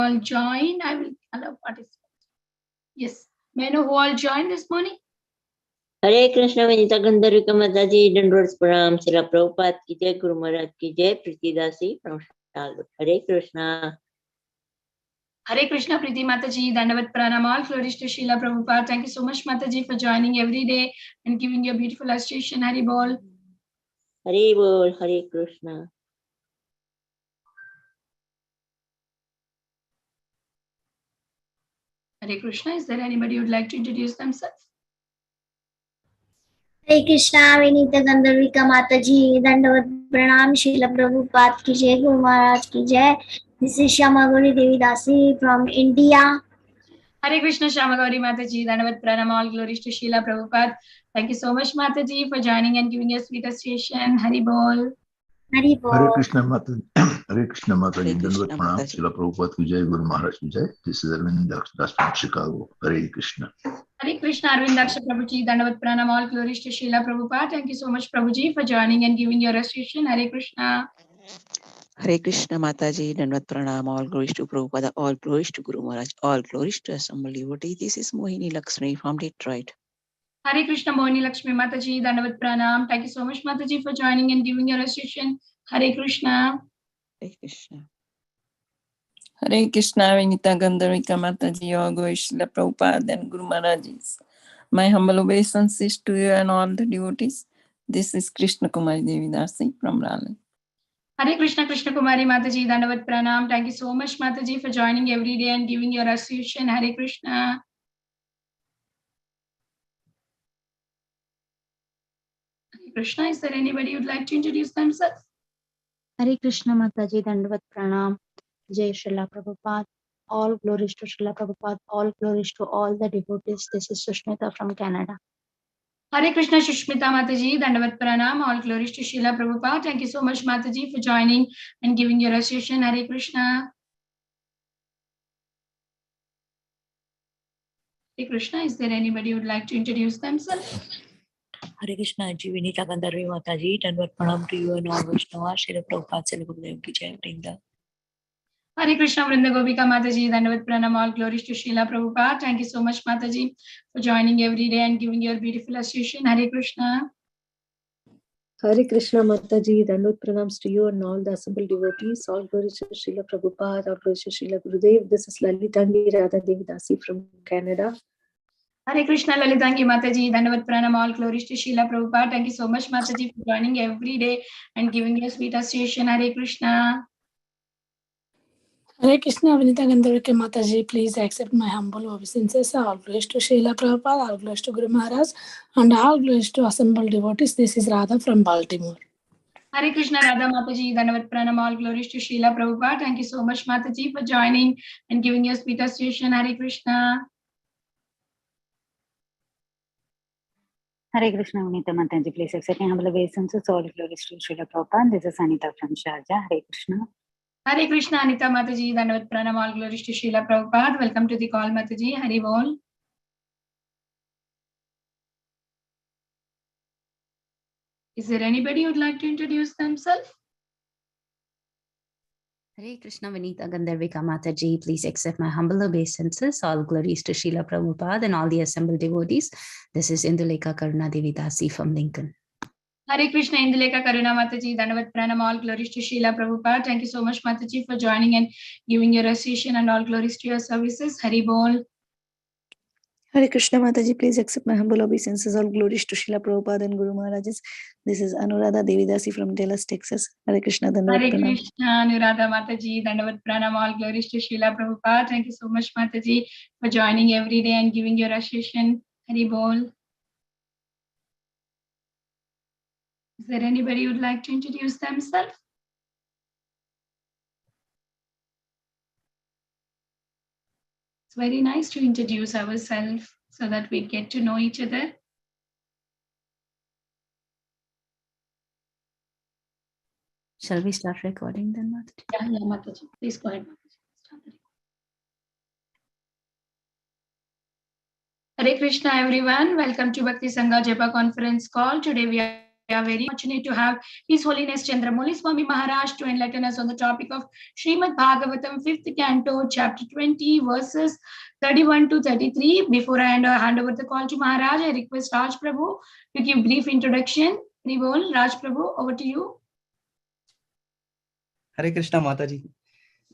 all joined, I will allow participants. Yes. May I know who all joined this morning? Hare Krishna Vinita Gandharvika Mataji, Dandrods Pranam, Srila Prabhupada ki jai, Guru Maharaj ki jai, Priti Dasi from Charlotte. Hare Krishna. Hare Krishna, Priti Mataji, Dandavat Pranam, all glories to Srila Prabhupada. Thank you so much, Mataji, for joining every day and giving your beautiful association. Hari Bol. Hare Bol, Hare Krishna. Hare Krishna, is there anybody who would like to introduce themselves? Hare Krishna, Vinita Gandharvika Mataji, Dandavat Pranam, Srila Prabhupada ki jai, Guru Maharaj ki jai. This is Shama Gauri Devi Dasi from India. Hare Krishna, Shama Gauri Mataji, Dandavat Pranam, all glories to Srila Prabhupada. Thank you so much, Mataji, for joining and giving us sweet association. Hari Bol. Hari Bol. Hare Krishna Mataji, Hare Krishna Mataji, Dandavat Pranam, Srila Prabhupada ki jai, Guru Maharaj ki jai. This is Arvind Das from Chicago. Hare Krishna. Hare Krishna, Arvind Daksha Prabhuji, Dandavat Pranam, all glories to Srila Prabhupada. Thank you so much, Prabhuji, for joining and giving your association. Hare Krishna. Hare Krishna Mataji, Dandavat Pranam, all glories to Prabhupada, all glories to Guru Maharaj, all glories to assembled devotee. This is Mohini Lakshmi from Detroit. Hare Krishna, Mohini Lakshmi Mataji, Dandavat Pranam. Thank you so much, Mataji, for joining and giving your association. Hare Krishna. Hare Krishna. Hare Krishna, Vinita Gandharvika Mataji, all glories to Prabhupada and Guru Maharajis. My humble obeisances to you and all the devotees. This is Krishna Kumari Devi Dasi from Raleigh. Hare Krishna, Krishna Kumari Mataji, Dandavat Pranam. Thank you so much, Mataji, for joining every day and giving your association. Hare Krishna. Hare Krishna, is there anybody who would like to introduce themselves? Hare Krishna Mataji, Dandavat Pranam, Jai Srila Prabhupada. All glories to Srila Prabhupada, all glories to all the devotees. This is Sushmita from Canada. Hare Krishna, Shushmita Mataji, Dandavat Pranam, all glories to Srila Prabhupada. Thank you so much, Mataji, for joining and giving your association. Hare Krishna. Hare Krishna, is there anybody who would like to introduce themselves? Hare Krishna, Vinita Gandharvi Mataji, Dandavat Pranam to you and all Vaishnavas, Srila Prabhupada, Srila Gurudev ki jai, Vrinda. Hare Krishna, Vrinda Gopika Mataji, Dandavat Pranam, all glories to Srila Prabhupada. Thank you so much, Mataji, for joining every day and giving your beautiful association. Hare Krishna. Hare Krishna Mataji, Dandavat Pranams to you and all the assembled devotees. All glories to Srila Prabhupada, all glories to Srila Gurudev. This is Lalitangi Radha Devi Dasi from Canada. Hare Krishna, Lalitangi Mataji, Dandavat Pranam, all glories to Srila Prabhupada. Thank you so much, Mataji, for joining every day and giving your sweet association. Hare Krishna. Hare Krishna, Vinita Gandharvika Mataji, please accept my humble obeisances. All glories to Srila Prabhupada, all glories to Guru Maharaj, and all glories to assembled devotees. This is Radha from Baltimore. Hare Krishna, Radha Mataji, Dandavat Pranam, all glories to Srila Prabhupada. Thank you so much, Mataji, for joining and giving your sweet association. Hare Krishna. Hare Krishna, Vinita Mataji, please accept my humble obeisances. All glories to Srila Prabhupada. This is Anita from Sharjah. Hare Krishna. Hare Krishna, Anita Mataji, Dandavat Pranam, all glories to Srila Prabhupada. Welcome to the call, Mataji. Hari Bol. Is there anybody who would like to introduce themselves? Hare Krishna, Vinita Gandharvika Mataji, please accept my humble obeisances. All glories to Srila Prabhupada and all the assembled devotees. This is Indulekha Karuna Devi Dasi from Lincoln. Hare Krishna, Indulekha Karuna Mataji, Dandavat Pranam, all glories to Srila Prabhupada. Thank you so much, Mataji, for joining and giving your association and all glories to your services. Hari Bol. Hare Krishna Mataji, please accept my humble obeisances. All glories to Srila Prabhupada and Guru Maharajis. This is Anuradha Devidasi from Dallas, Texas. Hare Krishna, Dandavat Hare Pranam. Krishna, Anuradha Mataji, Dandavat Pranam, all glories to Srila Prabhupada. Thank you so much, Mataji, for joining every day and giving your association. Hari Bol. Is there anybody who would like to introduce themselves? It's very nice to introduce ourselves so that we get to know each other. Shall we start recording then, Mataji? Yeah, Mataji. Please go ahead, Mataji. Hare Krishna, everyone. Welcome to Bhakti Sangha Japa conference call. Today we are are very fortunate to have His Holiness Candramauli Swami Maharaj to enlighten us on the topic of Srimad Bhagavatam 5th Canto, Chapter 20, verses 31 to 33. Before I hand over the call to Maharaj, I request Raj Prabhu to give brief introduction. Rivol, Raj Prabhu, over to you. Hare Krishna Mataji.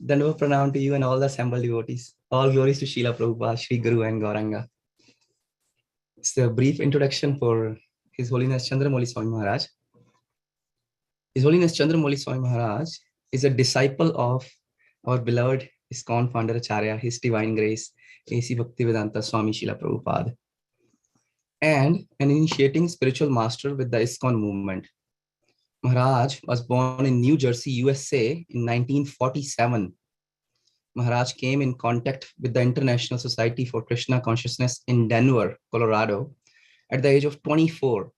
Dandavat pranam to you and all the assembled devotees. All glories to Srila Prabhupada, Sri Guru and Gauranga. It's a brief introduction for His Holiness Candramauli Swami Maharaj. His Holiness Candramauli Swami Maharaj is a disciple of our beloved ISKCON founder Acharya, His Divine Grace, A.C. Bhaktivedanta Swami Srila Prabhupada, and an initiating spiritual master with the ISKCON movement. Maharaj was born in New Jersey, USA in 1947. Maharaj came in contact with the International Society for Krishna Consciousness in Denver, Colorado, at the age of 24.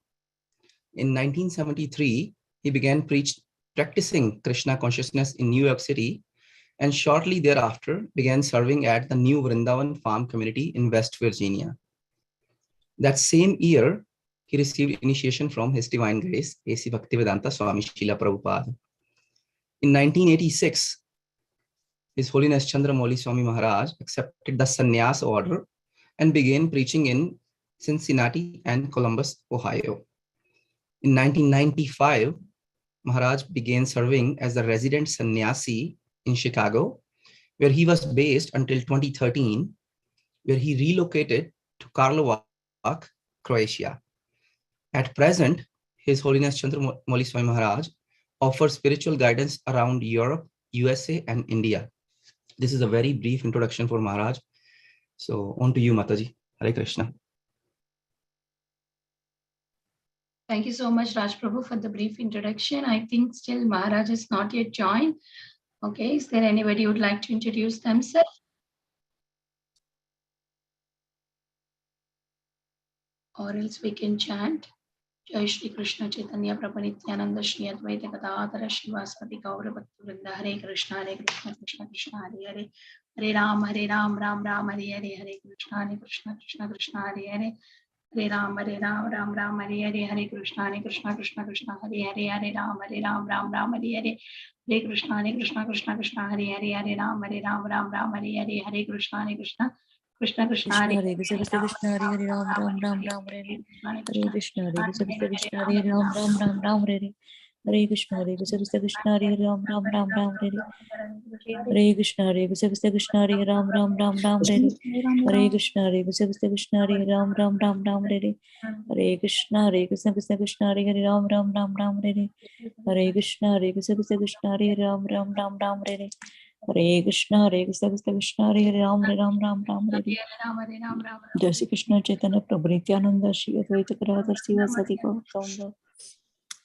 In 1973, he began practicing Krishna consciousness in New York City, and shortly thereafter began serving at the New Vrindavan Farm Community in West Virginia. That same year, he received initiation from His Divine Grace, A.C. Bhaktivedanta Swami Srila Prabhupada. In 1986, His Holiness Candramauli Swami Maharaj accepted the sannyas order and began preaching in Cincinnati and Columbus, Ohio. In 1995, Maharaj began serving as the resident sannyasi in Chicago, where he was based until 2013, where he relocated to Karlovac, Croatia. At present, His Holiness Candramauli Swami Maharaj offers spiritual guidance around Europe, USA, and India. This is a very brief introduction for Maharaj. So on to you, Mataji. Hare Krishna. Thank you so much, Raj Prabhu, for the brief introduction. I think still Maharaj is not yet joined. Okay, is there anybody who would like to introduce themselves? Or else we can chant. Jai Shri Krishna Chaitanya Prabhu Nityananda Shri Advaita Gadadhara Shivasati Gaura Bhakta Vrinda. Hare Krishna Krishna Krishna Hare Hare Hare Ram Ram Ram Hare Hare Hare Krishna Krishna Krishna Hare Hare Hare Ram Ram Ram Hare Hare Hare Krishna Krishna Krishna Hare Hare Hare Ram Ram Ram Hare Hare Hare Krishna Krishna Krishna Hare Hare Hare Ram Ram Hare Hare Hare Krishna Krishna Krishna Hare Hare Krishna Krishna Hare Hare Ram Hare Hare Krishna Krishna Hare Ram Hare Hare Krishna Krishna Hare Ram Hare Krishna Krishna Hare Ram Hare Hare Krishna Krishna Hare Ram Hare Hare Krishna Krishna Hare Ram Hare Hare Krishna Krishna Hare Ram Hare Hare Krishna Krishna Hare Ram Hare Jai Shri Krishna Chaitanya Prabhu Nityananda Shri Advaita Gadadhara Sivasati Gaura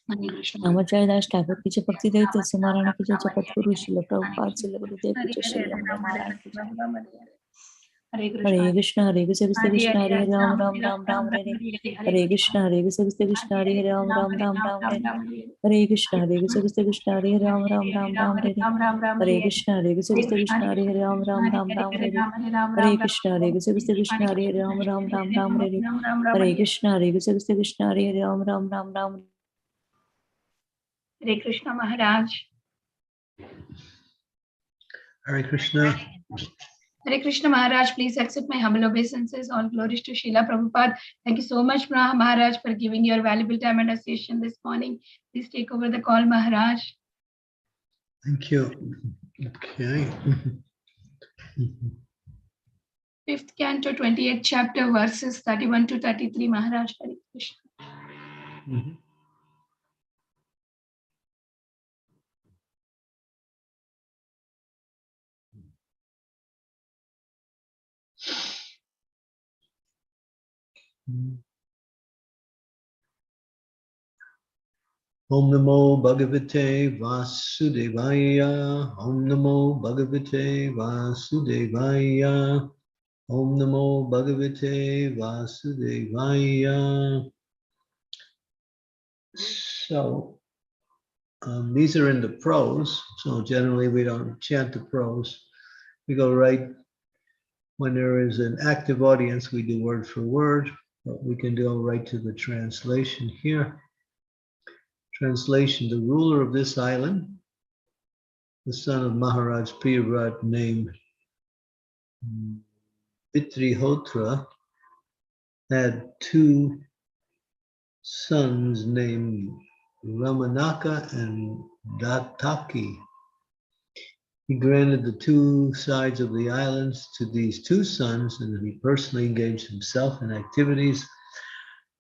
Namacharya Das Thakur की जय भक्ति देव तुलसी महारानी की जय जगत गुरु श्रील प्रभुपाद श्रील गुरुदेव की जय श्री रमण महाराज की जय Hare Krishna Krishna Hare Ram Hare Hare Krishna Krishna Hare Ram Hare Hare Krishna Krishna Hare Ram Hare Hare Krishna Krishna Hare Ram Hare Hare Krishna Krishna Hare Ram Hare Hare Krishna Krishna Hare Ram Hare Krishna Maharaj. Hare Krishna. Hare Krishna Maharaj, please accept my humble obeisances. All glories to Srila Prabhupada. Thank you so much, Maharaj, for giving your valuable time and association this morning. Please take over the call, Maharaj. Thank you. Okay. 5th Canto, 28th chapter, verses 31 to 33, Maharaj. Hare Krishna. Om Namo Bhagavate Vasudevaya. Om Namo Bhagavate Vasudevaya. Om Namo Bhagavate Vasudevaya. So, these are in the prose. So generally we don't chant the prose. We go right when there is an active audience. We do word for word, but we can go right to the translation here. Translation: the ruler of this island, the son of Maharaj Priyavrata named Pitrihotra, had two sons named Ramanaka and Dataki. He granted the two sides of the islands to these two sons, and he personally engaged himself in activities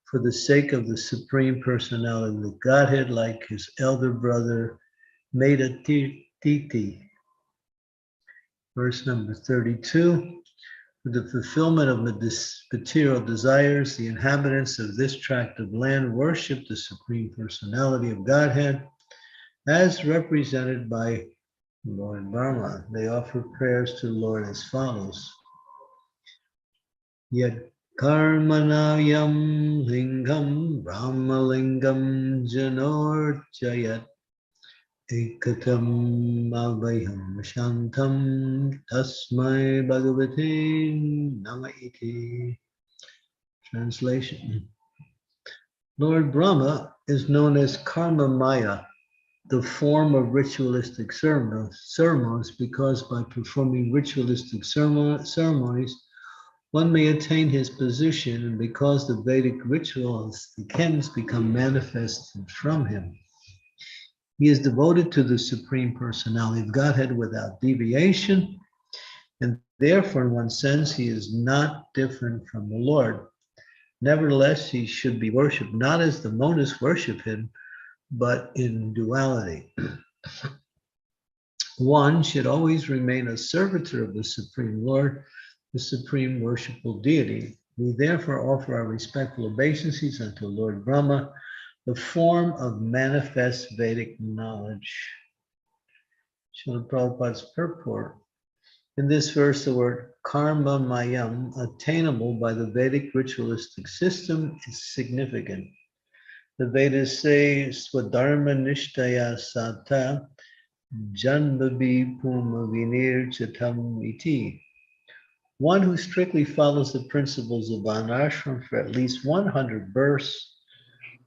for the sake of the Supreme Personality of the Godhead, like his elder brother Medatiti. Verse number 32. For the fulfillment of material desires, the inhabitants of this tract of land worship the Supreme Personality of Godhead as represented by Lord Brahma. They offer prayers to the Lord as follows. Yad karmanayam lingam brahmalingam janorjayat ekatam avayam shantam tasmai bhagavate nama iti. Translation. Lord Brahma is known as Karma Maya, the form of ritualistic ceremonies, because by performing ritualistic ceremonies, one may attain his position, and because the Vedic rituals, the kens become manifested from him. He is devoted to the Supreme Personality of Godhead without deviation, and therefore, in one sense, he is not different from the Lord. Nevertheless, he should be worshipped not as the monists worship him, but in duality. One should always remain a servitor of the Supreme Lord, the Supreme Worshipful Deity. We therefore offer our respectful obeisances unto Lord Brahma, the form of manifest Vedic knowledge. Srila Prabhupada's purport. In this verse, the word karma mayam, attainable by the Vedic ritualistic system, is significant. The Vedas say, Swadharma nishtaya sata janmabi puma vinir chatam iti. One who strictly follows the principles of Varnashram for at least 100 births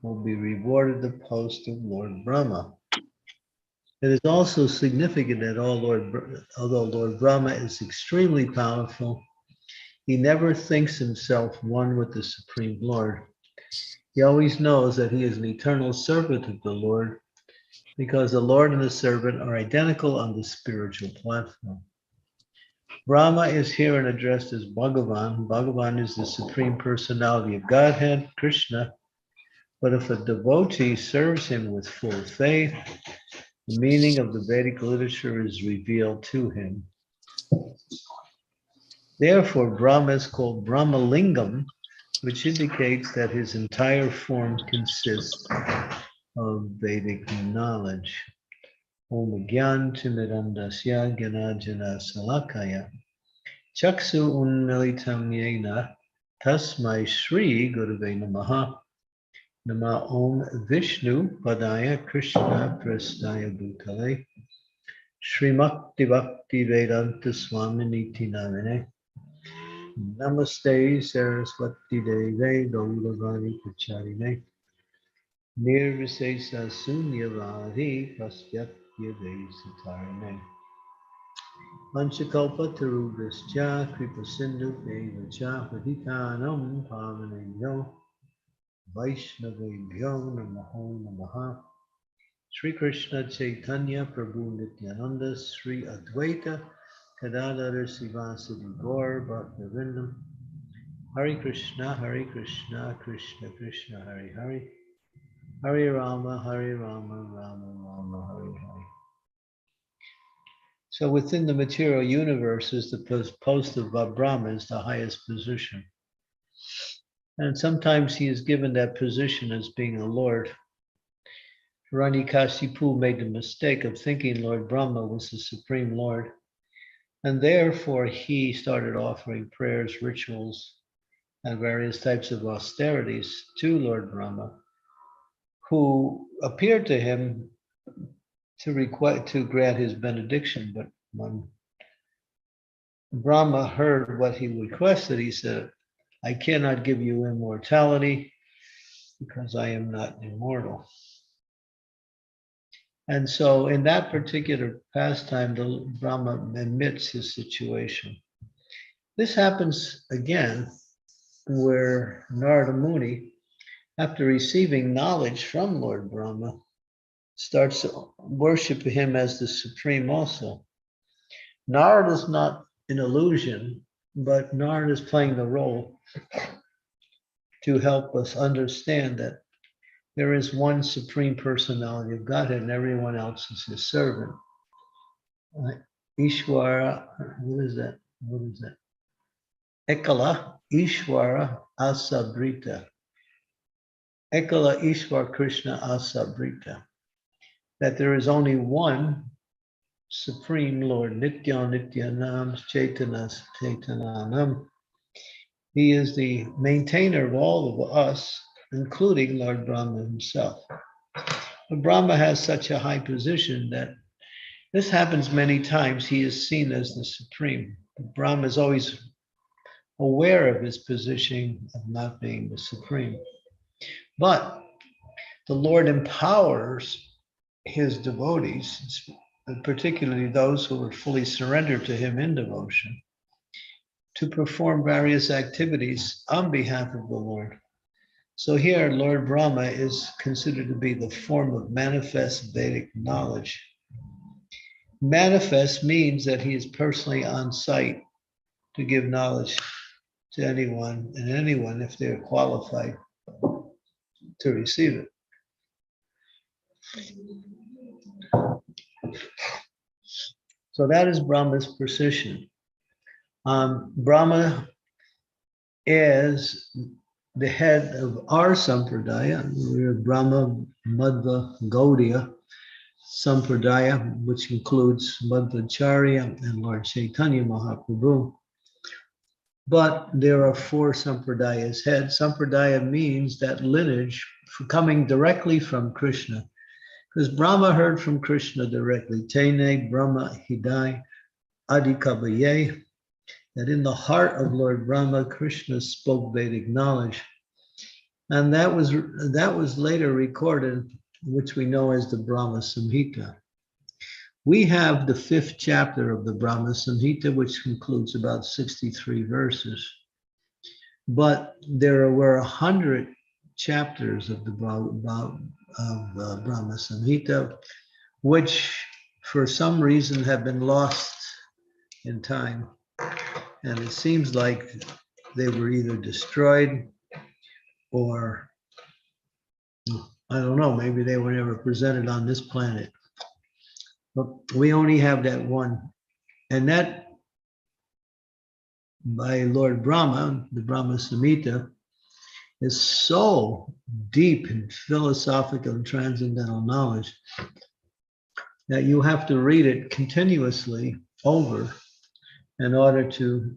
will be rewarded the post of Lord Brahma. It is also significant that although Lord Brahma is extremely powerful, he never thinks himself one with the Supreme Lord. He always knows that he is an eternal servant of the Lord, because the Lord and the servant are identical on the spiritual platform. Brahma is herein addressed as Bhagavan. Bhagavan is the Supreme Personality of Godhead, Krishna. But if a devotee serves him with full faith, the meaning of the Vedic literature is revealed to him. Therefore, Brahma is called Brahmalingam, which indicates that his entire form consists of Vedic knowledge. Om Gyan Timirandasya Gyanajana Salakaya Chaksu Unmilitam Yena Tasmai Shri Gurave Namaha Nama Om Vishnu Padaya Krishna Prasthaya Bhutale Srimakti Bhakti Vedanta Swami Niti Namine Namaste Saraswati Deve Gauravani Pacharine Nirvisesa Sunyavadi Pasyatya Vesatarine Panchakalpa Tarubhascha Kripa Sindhu Devacha Paditanam Pavanenyo Vaishnavebhyo Namaho Namaha Sri Krishna Chaitanya Prabhu Nityananda Sri Advaita Gadadhara Sivasadi Gaur Bhaktivinoda Hare Krishna Krishna Krishna Hare Hare Hare Rama Rama Rama Hare Hare. So within the material universe is the post of Brahma is the highest position. And sometimes he is given that position as being a lord. Hiranyakashipu made the mistake of thinking Lord Brahma was the supreme lord. And therefore he started offering prayers, rituals, and various types of austerities to Lord Brahma, who appeared to him to grant his benediction. But when Brahma heard what he requested, he said, I cannot give you immortality because I am not immortal. And so in that particular pastime, the Brahma admits his situation. This happens again where Narada Muni, after receiving knowledge from Lord Brahma, starts to worship him as the supreme also. Narada is not an illusion, but Narada is playing the role to help us understand that there is one supreme personality of Godhead and everyone else is his servant. Ishwara, what is that? What is that? Ekala Ishwara Asabrita. Ekala Ishwar Krishna Asabrita. That there is only one Supreme Lord, Nitya Nityanam Chaitanas Chaitananam. He is the maintainer of all of us, including Lord Brahma himself. But Brahma has such a high position that this happens many times. He is seen as the supreme. Brahma is always aware of his position of not being the supreme. But the Lord empowers his devotees, particularly those who are fully surrendered to him in devotion, to perform various activities on behalf of the Lord. So here, Lord Brahma is considered to be the form of manifest Vedic knowledge. Manifest means that he is personally on site to give knowledge to anyone and anyone if they're qualified to receive it. So that is Brahma's position. Brahma is the head of our Sampradaya. We're Brahma Madhva Gaudiya Sampradaya, which includes Madhvacharya and Lord Chaitanya Mahaprabhu. But there are 4 Sampradayas head. Sampradaya means that lineage coming directly from Krishna. Because Brahma heard from Krishna directly. Tene Brahma Hidai Adikabaye. That in the heart of Lord Brahma, Krishna spoke Vedic knowledge. And that was later recorded, which we know as the Brahma Samhita. We have the 5th chapter of the Brahma Samhita, which includes about 63 verses. But there were 100 chapters of the Brahma Samhita, which for some reason have been lost in time. And it seems like they were either destroyed or, I don't know, maybe they were never presented on this planet. But we only have that one. And that, by Lord Brahma, the Brahma Samhita, is so deep in philosophical and transcendental knowledge that you have to read it continuously over in order to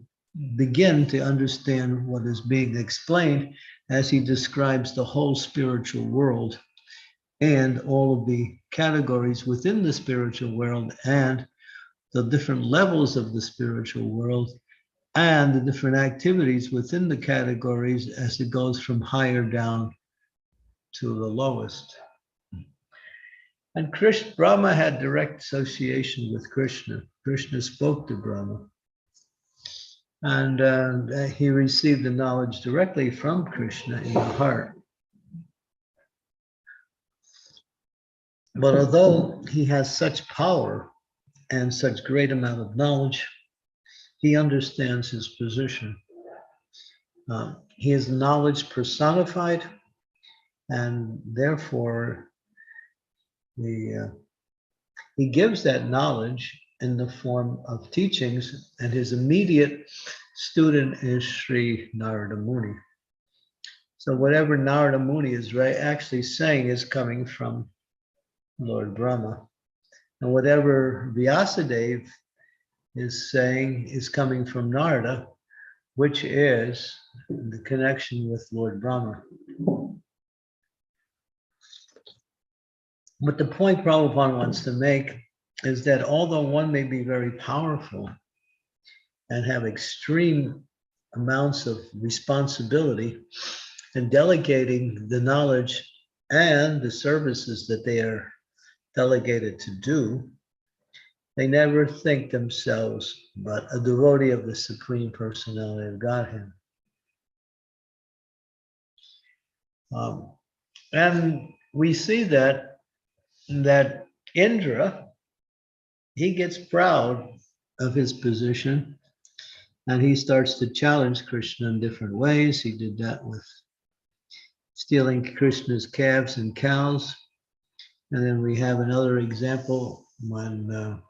begin to understand what is being explained as he describes the whole spiritual world and all of the categories within the spiritual world and the different levels of the spiritual world and the different activities within the categories as it goes from higher down to the lowest. And Brahma had direct association with Krishna. Krishna spoke to Brahma. And he received the knowledge directly from Krishna in the heart. But although he has such power and such great amount of knowledge, he understands his position. He is knowledge personified, and therefore he gives that knowledge in the form of teachings, and his immediate student is Sri Narada Muni. So whatever Narada Muni is actually saying is coming from Lord Brahma. And whatever Vyasadeva is saying is coming from Narada, which is the connection with Lord Brahma. But the point Prabhupada wants to make is that although one may be very powerful and have extreme amounts of responsibility in delegating the knowledge and the services that they are delegated to do, they never think themselves but a devotee of the Supreme Personality of Godhead. And we see that Indra, he gets proud of his position and he starts to challenge Krishna in different ways. He did that with stealing Krishna's calves and cows. And then we have another example when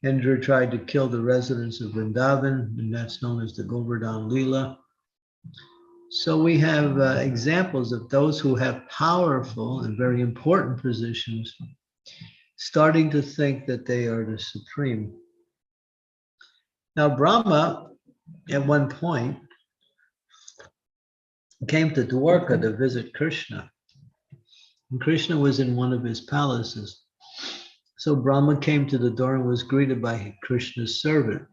Indra tried to kill the residents of Vrindavan, and that's known as the Govardhan Leela. So we have examples of those who have powerful and very important positions starting to think that they are the supreme. Now, Brahma, at one point, came to Dwarka to visit Krishna. And Krishna was in one of his palaces. So Brahma came to the door and was greeted by Krishna's servant,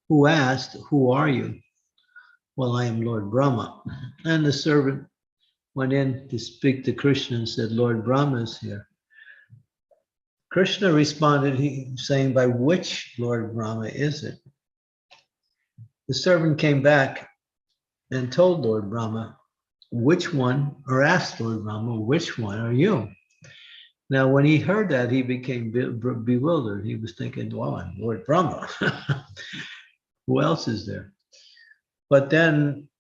who asked, "Who are you?" "Well, I am Lord Brahma." And the servant went in to speak to Krishna and said, "Lord Brahma is here." Krishna responded, saying, "By which Lord Brahma is it?" The servant came back and told Lord Brahma, "Which one," or asked Lord Brahma, "Which one are you?" Now, when he heard that, he became bewildered. He was thinking, "Well, I'm Lord Brahma. Who else is there?" But then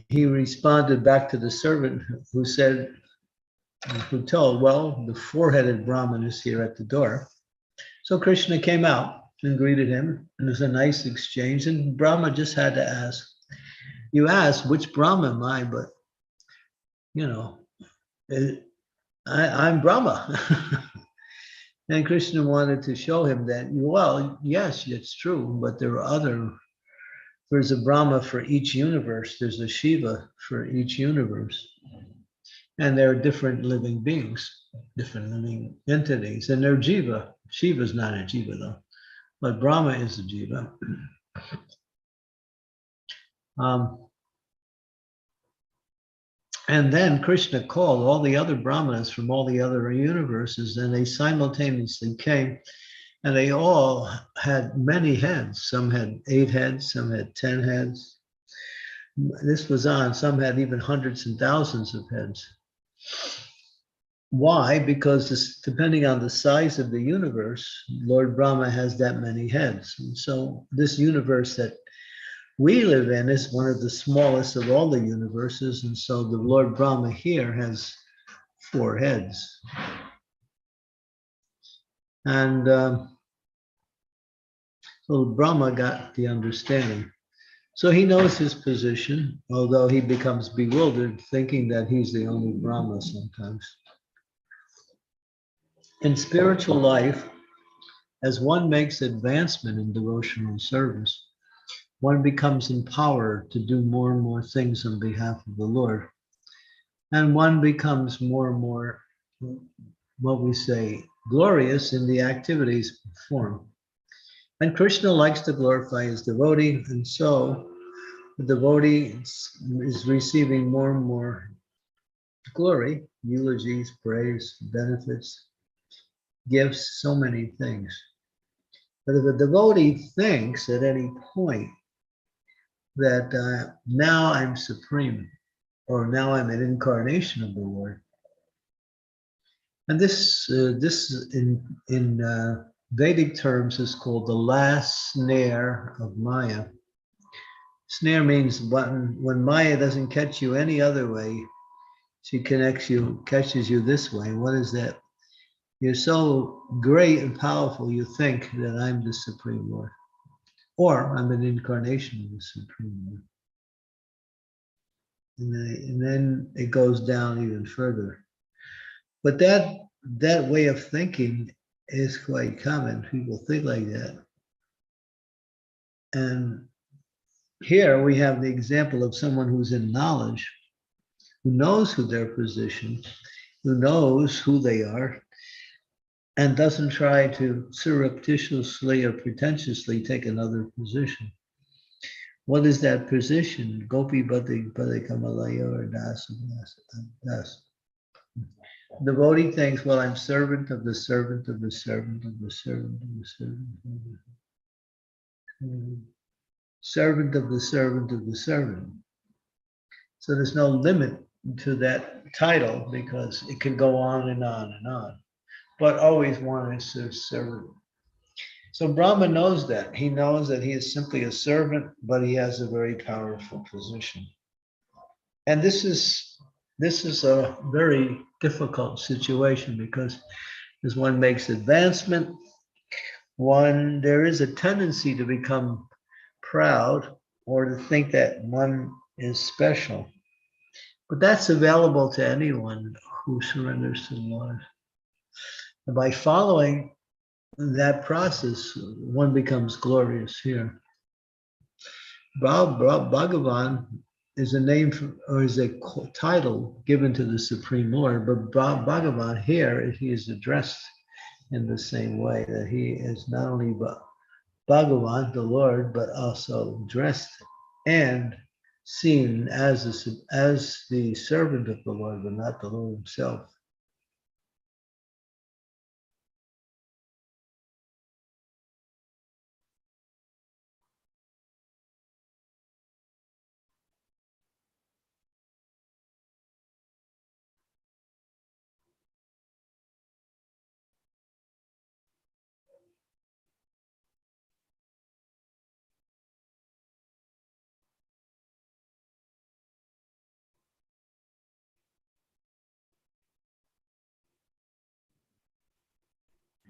he responded back to the servant who told, "Well, the four-headed Brahman is here at the door." So Krishna came out and greeted him, and it was a nice exchange. And Brahma just had to ask, "You asked, which Brahma am I? But, I'm Brahma." And Krishna wanted to show him that, well, yes, it's true, but there's a Brahma for each universe. There's a Shiva for each universe. And there are different living beings, different living entities, and they're Jiva. Shiva's not a Jiva though, but Brahma is a Jiva. And then Krishna called all the other Brahmanas from all the other universes, and they simultaneously came, and they all had many heads. Some had 8 heads, some had 10 heads. This was on, some had even hundreds and thousands of heads. Why? Because depending on the size of the universe, Lord Brahma has that many heads. And so this universe that we live in is one of the smallest of all the universes. And so the Lord Brahma here has 4 heads. And so Brahma got the understanding. So he knows his position, although he becomes bewildered, thinking that he's the only Brahma sometimes. In spiritual life, as one makes advancement in devotional service, one becomes empowered to do more and more things on behalf of the Lord. And one becomes more and more, what we say, glorious in the activities performed. And Krishna likes to glorify his devotee, and so the devotee is receiving more and more glory, eulogies, praise, benefits, gifts, so many things. But if a devotee thinks at any point that now I'm supreme, or now I'm an incarnation of the Lord, and this in Vedic terms is called the last snare of Maya. Snare means when Maya doesn't catch you any other way, she catches you this way. What is that? You're so great and powerful, you think that I'm the Supreme Lord, or I'm an incarnation of the Supreme Lord. And then it goes down even further. But that way of thinking is quite common. People think like that. And here we have the example of someone who's in knowledge, who knows who their position, who knows who they are, and doesn't try to surreptitiously or pretentiously take another position. What is that position? Gopi Bhati Bhati Kamalaya or Das. Devotee thinks, well, I'm servant of the servant of the servant of the servant of the servant of the servant of the servant of the servant. So there's no limit to that title because it can go on and on and on. But always one is a servant. So Brahma knows that. He knows that he is simply a servant, but he has a very powerful position. And this is a very difficult situation because as one makes advancement, there is a tendency to become proud or to think that one is special. But that's available to anyone who surrenders to the Lord. And by following that process, one becomes glorious here. Bhagavan is a name or is a title given to the Supreme Lord, but Bhagavan here, he is addressed in the same way that he is not only Bhagavan, the Lord, but also dressed and seen as the servant of the Lord, but not the Lord himself.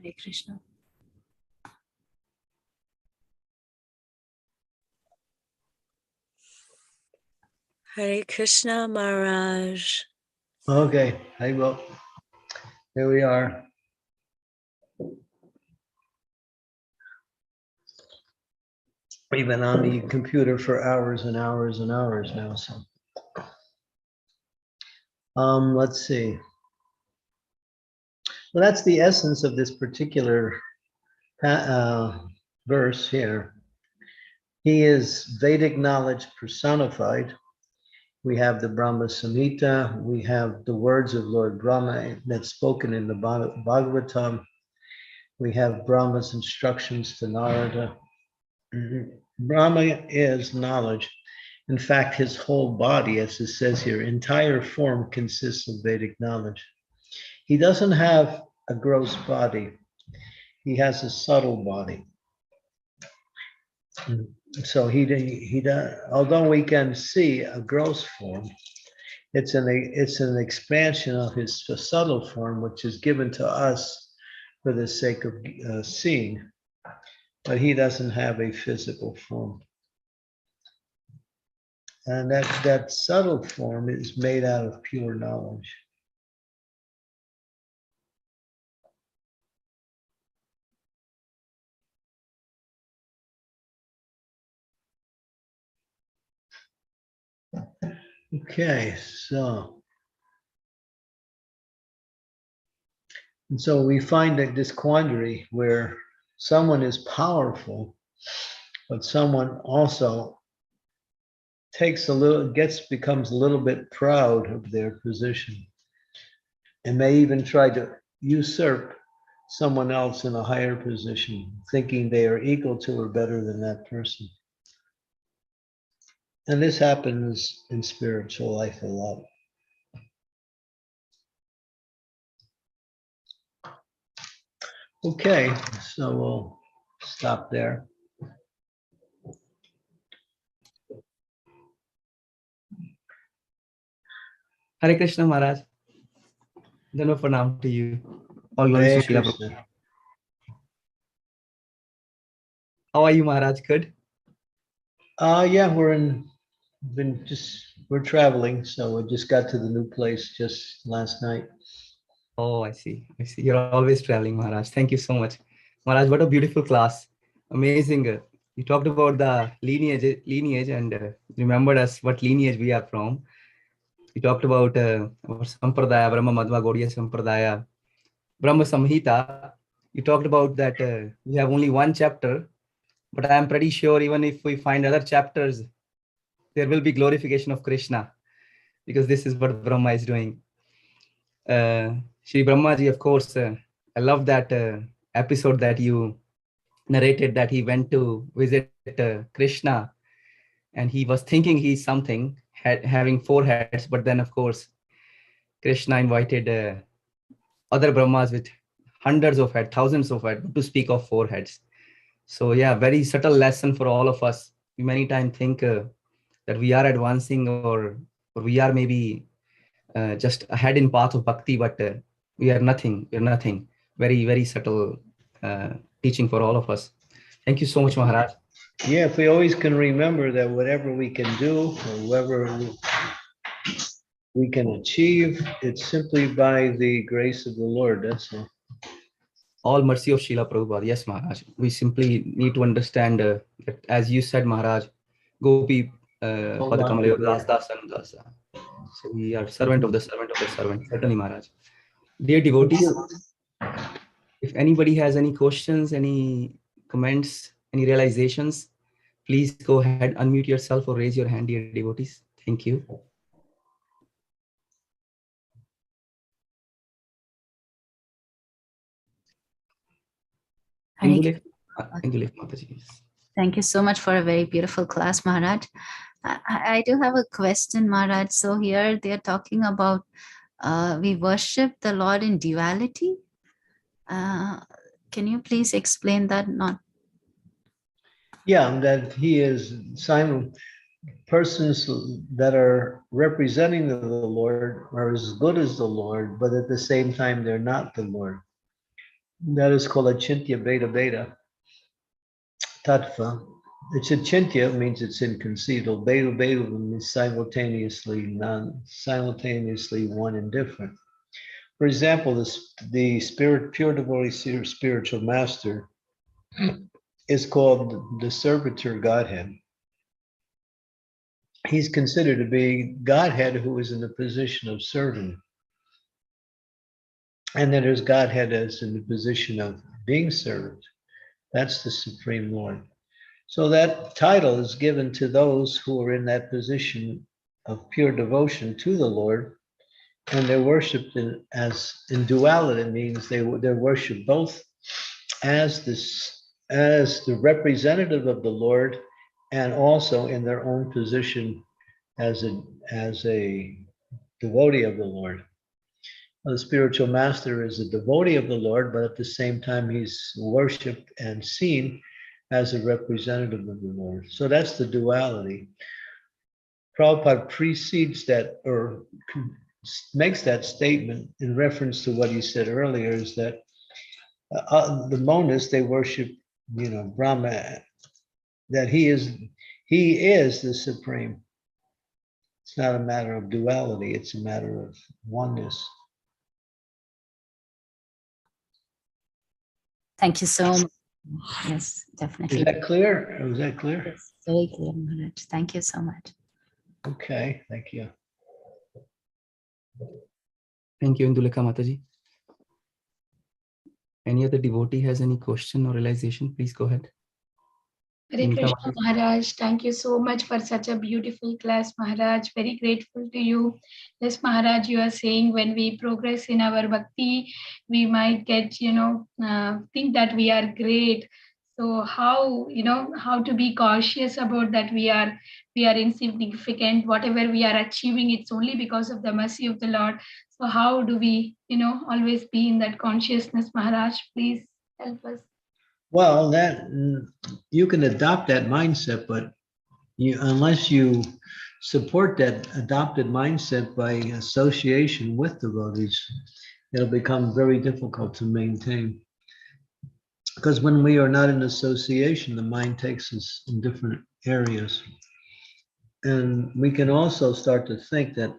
Hare Krishna. Hare Krishna, Maharaj. Okay, I will. Here we are. We've been on the computer for hours and hours and hours now. So, let's see. Well, that's the essence of this particular verse here. He is Vedic knowledge personified. We have the Brahma Samhita. We have the words of Lord Brahma that's spoken in the Bhagavatam. We have Brahma's instructions to Narada. Brahma is knowledge. In fact, his whole body, as it says here, entire form consists of Vedic knowledge. He doesn't have a gross body. He has a subtle body. So although we can see a gross form, it's an expansion of his subtle form, which is given to us for the sake of seeing. But he doesn't have a physical form. And that subtle form is made out of pure knowledge. Okay, so we find that this quandary where someone is powerful, but someone also becomes a little bit proud of their position and may even try to usurp someone else in a higher position, thinking they are equal to or better than that person. And this happens in spiritual life a lot. Okay, so we'll stop there. Hare Krishna Maharaj. Dhanva pranam to you. All glories to Srila Prabhupada. How are you, Maharaj? Good? Yeah, we're traveling, so we just got to the new place just last night. Oh, I see. You're always traveling, Maharaj. Thank you so much. Maharaj, what a beautiful class. Amazing. You talked about the lineage and remembered us what lineage we are from. You talked about our Sampradaya, Brahma Madhva Gaudiya Sampradaya, Brahma Samhita. You talked about that we have only one chapter, But I'm pretty sure even if we find other chapters, there will be glorification of Krishna, because this is what Brahma is doing. Shri Brahmaji, of course, I love that episode that you narrated, that he went to visit Krishna, and he was thinking he's something, having 4 heads, but then of course Krishna invited other Brahmas with hundreds of heads, thousands of heads, to speak of 4 heads. So yeah, very subtle lesson for all of us. We many times think that we are advancing, or we are maybe just ahead in path of bhakti, but we are nothing. We are nothing. Very, very subtle teaching for all of us. Thank you so much, Maharaj. Yeah, if we always can remember that whatever we can do, or whatever we can achieve, it's simply by the grace of the Lord. That's all. All mercy of Srila Prabhupada. Yes, Maharaj. We simply need to understand that, as you said, Maharaj, Gopi Padakamale Dasa. So we are servant of the servant of the servant. Certainly, Maharaj. Dear devotees, if anybody has any questions, any comments, any realizations, please go ahead, unmute yourself or raise your hand, dear devotees. Thank you. Indulekh Mataji. Thank you so much for a very beautiful class, Maharaj. I do have a question, Maharaj. So here they're talking about we worship the Lord in duality. Can you please explain that? Yeah, that he is persons that are representing the Lord are as good as the Lord, but at the same time, they're not the Lord. That is called achintya beta beta tattva. It's achintya means it's inconceivable. Beta beta means simultaneously one and different. For example, the pure devotee spiritual master is called the servitor Godhead. He's considered to be Godhead who is in the position of serving. And then there's Godhead as in the position of being served. That's the Supreme Lord. So that title is given to those who are in that position of pure devotion to the Lord, and they're worshipped in duality. It means they're worshipped both as the representative of the Lord, and also in their own position as a devotee of the Lord. The spiritual master is a devotee of the Lord, but at the same time, he's worshipped and seen as a representative of the Lord. So that's the duality. Prabhupada precedes that, or makes that statement in reference to what he said earlier, is that the monists, they worship, Brahma, that he is the supreme. It's not a matter of duality, it's a matter of oneness. Thank you so much. Yes, definitely. Is that clear? Was that clear? Yes, very clear, Maharaj. Thank you so much. Okay, thank you. Thank you, Indulekha Mataji. Any other devotee has any question or realization, please go ahead. Hare Krishna Maharaj, thank you so much for such a beautiful class, Maharaj. Very grateful to you. Yes, Maharaj, you are saying when we progress in our bhakti, we might get, think that we are great. So how to be cautious about that we are insignificant. Whatever we are achieving, it's only because of the mercy of the Lord. So how do we, always be in that consciousness, Maharaj? Please help us. Well, that you can adopt that mindset, but unless you support that adopted mindset by association with devotees, it'll become very difficult to maintain. Because when we are not in association, the mind takes us in different areas. And we can also start to think that,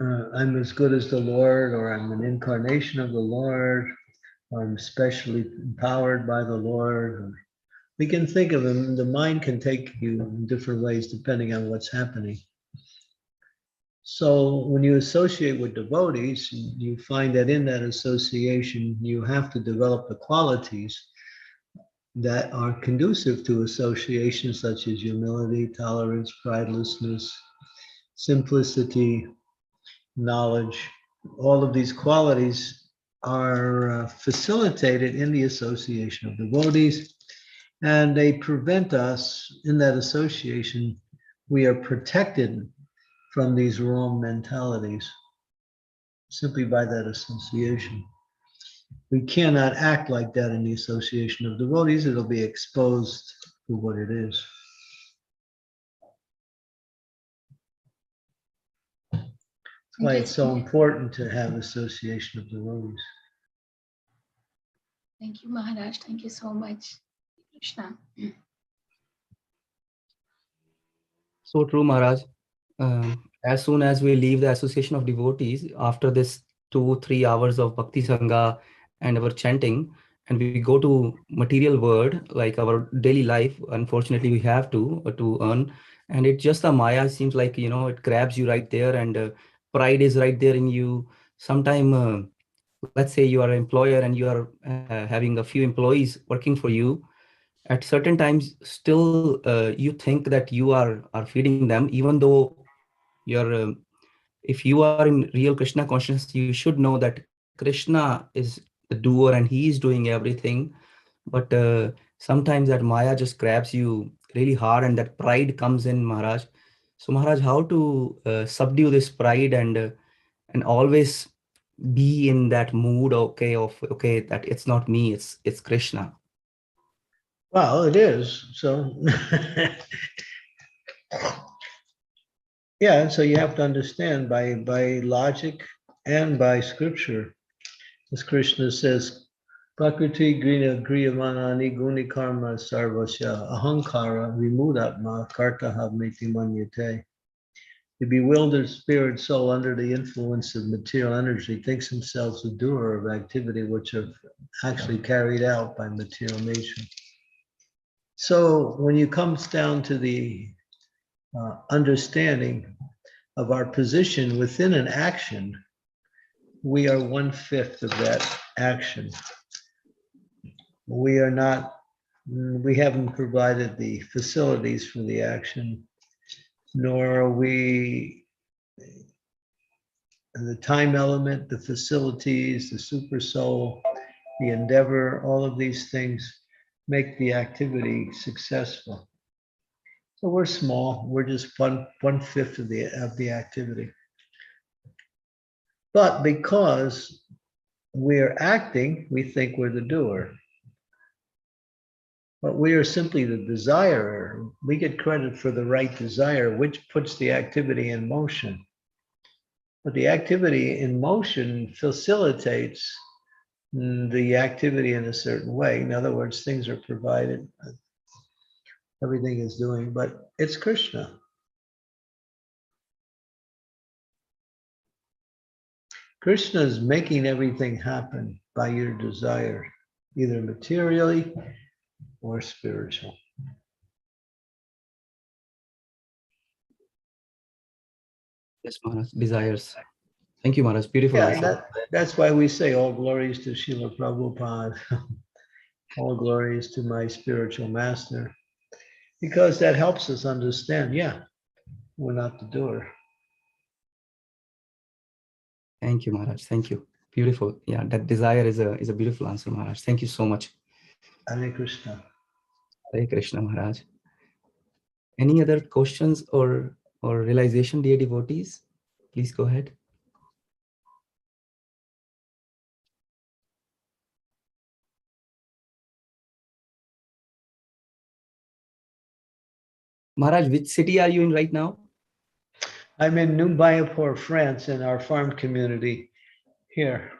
I'm as good as the Lord, or I'm an incarnation of the Lord, or I'm specially empowered by the Lord. We can think of them, the mind can take you in different ways depending on what's happening. So when you associate with devotees, you find that in that association, you have to develop the qualities that are conducive to association, such as humility, tolerance, pridelessness, simplicity, knowledge. All of these qualities are facilitated in the association of devotees, and they prevent us in that association. We are protected from these wrong mentalities simply by that association. We cannot act like that in the association of devotees. It'll be exposed for what it is. That's why it's so important to have association of devotees. Thank you, Maharaj. Thank you so much. Krishna. So true, Maharaj. As soon as we leave the association of devotees, after this 2-3 hours of Bhakti Sangha and our chanting, and we go to material world, like our daily life, unfortunately we have to earn. And it just the Maya seems like, it grabs you right there, and pride is right there in you. Sometime, let's say you are an employer and you are having a few employees working for you. At certain times, still you think that you are feeding them, even though you're if you are in real Krishna consciousness, you should know that Krishna is the doer and he is doing everything. But sometimes that Maya just grabs you really hard, and that pride comes in, Maharaj. So Maharaj, how to subdue this pride and always be in that mood, okay, that it's not me, it's Krishna. Well, it is. So, yeah, so you have to understand by logic and by scripture, as Krishna says, Prakriti griyamanani guni karma sarvasya ahankara vimudatma kartaha miti manyate. The bewildered spirit soul under the influence of material energy thinks himself the doer of activity which are actually carried out by material nature. So when it comes down to the understanding of our position within an action, we are 1/5 of that action. We haven't provided the facilities for the action, nor are we the time element, the facilities, the super soul, the endeavor, all of these things make the activity successful. So we're small, we're just 1/5 of the activity. But because we're acting, we think we're the doer. But we are simply the desirer. We get credit for the right desire, which puts the activity in motion. But the activity in motion facilitates the activity in a certain way. In other words, things are provided, everything is doing, but it's Krishna. Krishna is making everything happen by your desire, either materially or spiritual. Yes, Maharaj, desires. Thank you, Maharaj. Beautiful answer. That's why we say all glories to Srila Prabhupada, all glories to my spiritual master, because that helps us understand, we're not the doer. Thank you, Maharaj. Thank you. Beautiful. Yeah, that desire is a beautiful answer, Maharaj. Thank you so much. Hare Krishna. Hare Krishna, Maharaj. Any other questions or realization, dear devotees? Please go ahead. Maharaj, which city are you in right now? I'm in New Bayapur, France, in our farm community here.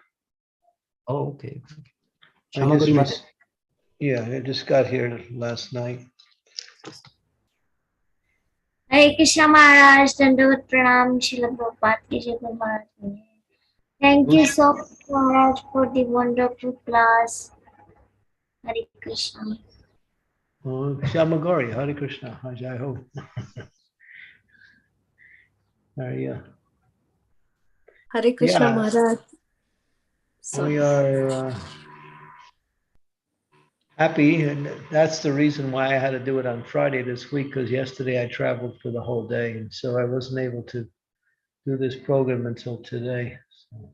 Oh, okay. I just got here last night. Hare Krishna Maharaj, Dandavat Pranam, Srila Prabhupada ki Jai Guru Maharaj ki Jai. Thank you so much, Maharaj, for the wonderful class. Hare Krishna. Shyamagori, Hare Krishna, Jai Ho. Hare Krishna Maharaj. We are Happy, and that's the reason why I had to do it on Friday this week, because yesterday I traveled for the whole day, and so I wasn't able to do this program until today, so,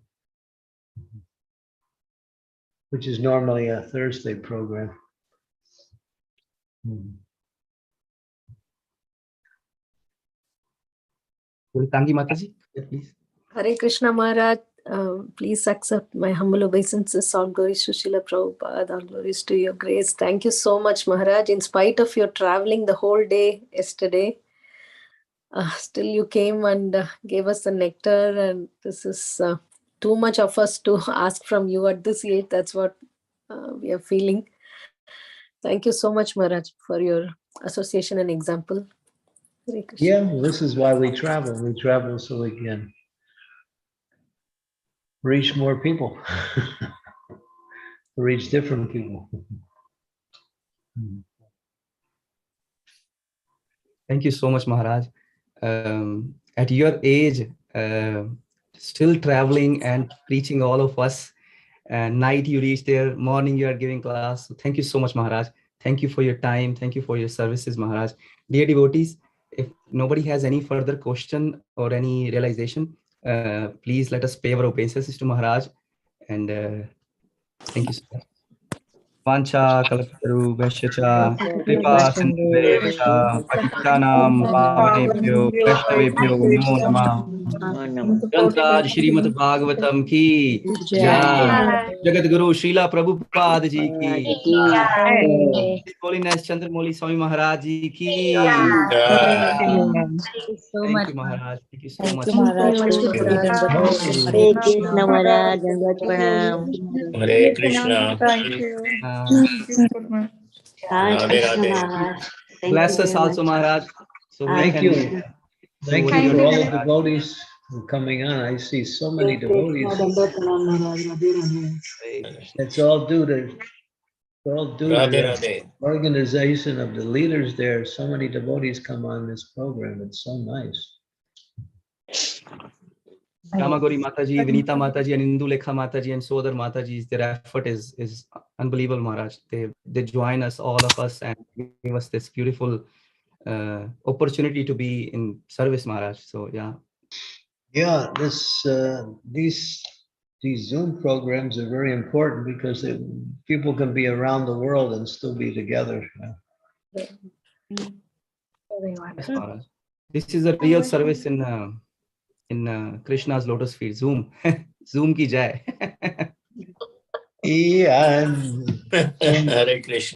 which is normally a Thursday program. Tangi Mataji, please. Hare Krishna Maharaj, please accept my humble obeisances. All glories to Srila Prabhupada, all glories to your grace. Thank you so much, Maharaj. In spite of your traveling the whole day yesterday, still you came and gave us the nectar, and this is too much of us to ask from you at this age. That's what we are feeling. Thank you so much, Maharaj, for your association and example. Hare Krishna. Yeah, well, this is why we travel. We travel so we can reach more people, reach different people. Thank you so much, Maharaj. At your age, still traveling and preaching all of us. Night you reach there, morning you are giving class. So thank you so much, Maharaj. Thank you for your time. Thank you for your services, Maharaj. Dear devotees, if nobody has any further question or any realization, please let us pay our obeisances to Maharaj. And thank you so much. Vancha kalpatarubhyascha Vaishyacha kripa sindhuvescha patitanam pavanebhyo vaishnavebhyo namo namah. Granthaj Srimad Bhagavatam ki jai. Jagat Guru Srila Prabhupada ji ki jai. His Holiness Candramauli Swami Maharaj ji ki jai. Thank you, Maharaj. Thank you so much. Hare Krishna Maharaj, Dandavat Pranam. Hare Krishna. Thank you. Radhe Radhe. Bless us also, Maharaj. So we Thank can you. Thank you for all the devotees for coming on. I see so many devotees. It's all due to Radhe Radhe. organization of the leaders there. So many devotees come on this program. It's so nice. Ramagori Mataji, Vinita Mataji, and Indulekha Mataji, and so other Matajis, their effort is unbelievable, Maharaj. They join us, all of us, and give us this beautiful opportunity to be in service, Maharaj. So yeah. Yeah, these Zoom programs are very important because people can be around the world and still be together. Yes, Maharaj. This is a real service in Krishna's lotus feet. Zoom, Zoom ki jai. Yeah. Hare Krishna.